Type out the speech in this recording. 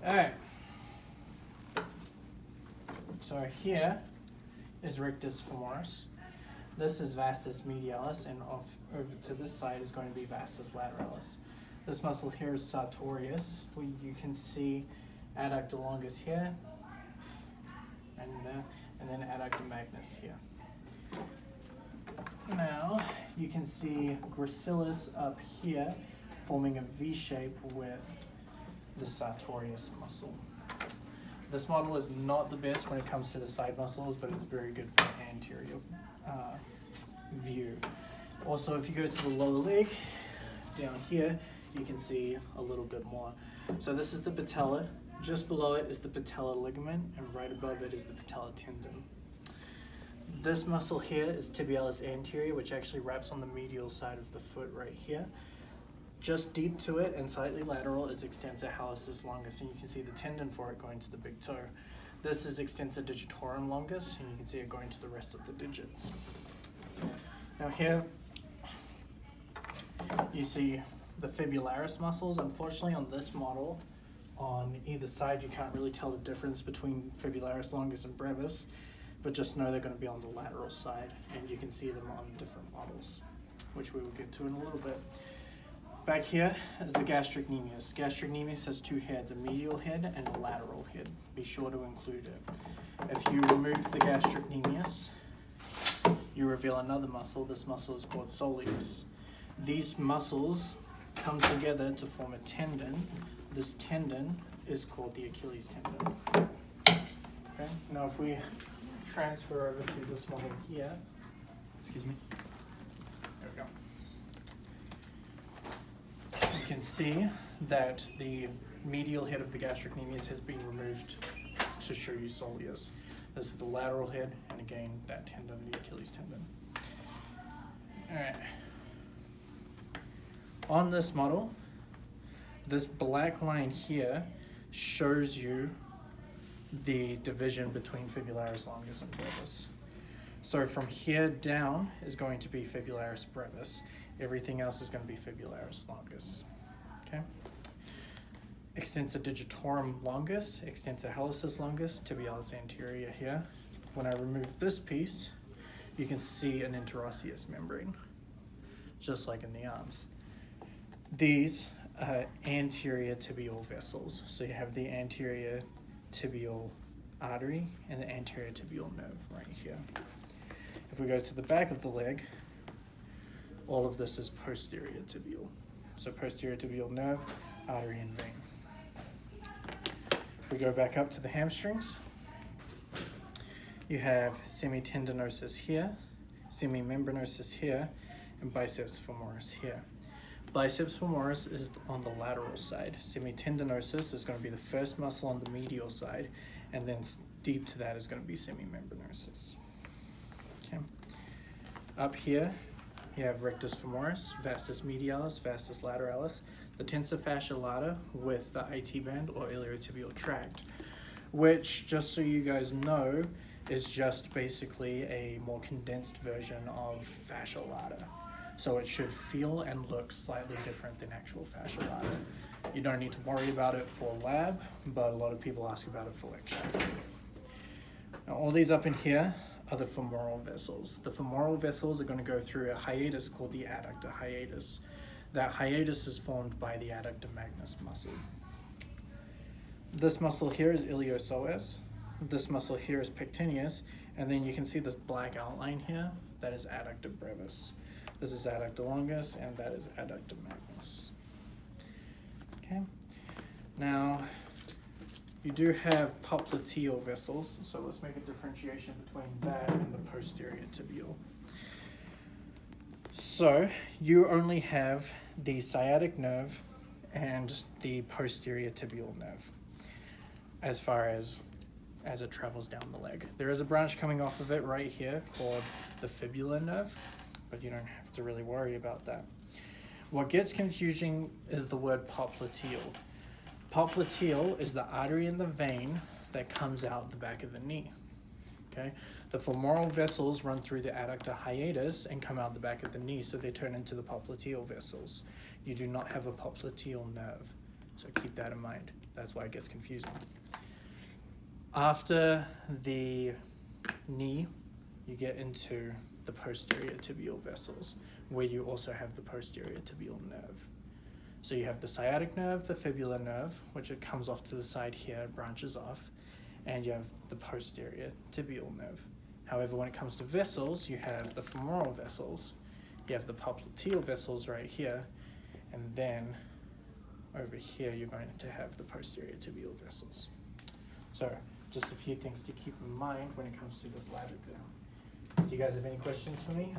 Alright. So here is rectus femoris. This is vastus medialis, and off over to this side is going to be vastus lateralis. This muscle here is sartorius, where you can see adductor longus here, and then adductor magnus here. Now you can see gracilis up here, forming a V shape with the sartorius muscle. This model is not the best when it comes to the side muscles, but it's very good for the anterior view. Also, if you go to the lower leg, down here, you can see a little bit more. So this is the patella. Just below it is the patellar ligament, and right above it is the patellar tendon. This muscle here is tibialis anterior, which actually wraps on the medial side of the foot right here. Just deep to it and slightly lateral is extensor hallucis longus, and you can see the tendon for it going to the big toe. This is extensor digitorum longus, and you can see it going to the rest of the digits. Now here, you see the fibularis muscles. Unfortunately, on this model, on either side, you can't really tell the difference between fibularis longus and brevis, but just know they're going to be on the lateral side, and you can see them on different models, which we will get to in a little bit. Back here is the gastrocnemius. Gastrocnemius has two heads, a medial head and a lateral head. Be sure to include it. If you remove the gastrocnemius, you reveal another muscle. This muscle is called soleus. These muscles come together to form a tendon. This tendon is called the Achilles tendon. Okay. Now if we transfer over to this model here. Excuse me. There we go. You can see that the medial head of the gastrocnemius has been removed to show you soleus. This is the lateral head, and again, that tendon, the Achilles tendon. All right. On this model, this black line here shows you the division between fibularis longus and brevis. So from here down is going to be fibularis brevis. Everything else is going to be fibularis longus. Okay. Extensor digitorum longus, extensor hallucis longus, tibialis anterior here. When I remove this piece, you can see an interosseous membrane, just like in the arms. These are anterior tibial vessels. So you have the anterior tibial artery and the anterior tibial nerve right here. If we go to the back of the leg, all of this is posterior tibial. So posterior tibial nerve, artery, and vein. If we go back up to the hamstrings, you have semitendinosus here, semimembranosus here, and biceps femoris here. Biceps femoris is on the lateral side. Semitendinosus is going to be the first muscle on the medial side, and then deep to that is going to be semimembranosus. Okay. Up here, you have rectus femoris, vastus medialis, vastus lateralis, the tensor fascia lata with the IT band or iliotibial tract, which, just so you guys know, is just basically a more condensed version of fascia lata. So it should feel and look slightly different than actual fascia lata. You don't need to worry about it for lab, but a lot of people ask about it for lecture. Now all these up in here are the femoral vessels. The femoral vessels are going to go through a hiatus called the adductor hiatus. That hiatus is formed by the adductor magnus muscle. This muscle here is iliopsoas. This muscle here is pectineus, and then you can see this black outline here. That is adductor brevis. This is adductor longus, and that is adductor magnus. Okay. Now, you do have popliteal vessels, so let's make a differentiation between that and the posterior tibial. So, you only have the sciatic nerve and the posterior tibial nerve as far as it travels down the leg. There is a branch coming off of it right here called the fibular nerve, but you don't have to really worry about that. What gets confusing is the word popliteal. Popliteal is the artery and the vein that comes out the back of the knee. Okay? The femoral vessels run through the adductor hiatus and come out the back of the knee, so they turn into the popliteal vessels. You do not have a popliteal nerve. So keep that in mind. That's why it gets confusing. After the knee, you get into the posterior tibial vessels, where you also have the posterior tibial nerve. So you have the sciatic nerve, the fibular nerve, which it comes off to the side here, branches off, and you have the posterior tibial nerve. However, when it comes to vessels, you have the femoral vessels, you have the popliteal vessels right here, and then over here you're going to have the posterior tibial vessels. So just a few things to keep in mind when it comes to this lab exam. Do you guys have any questions for me?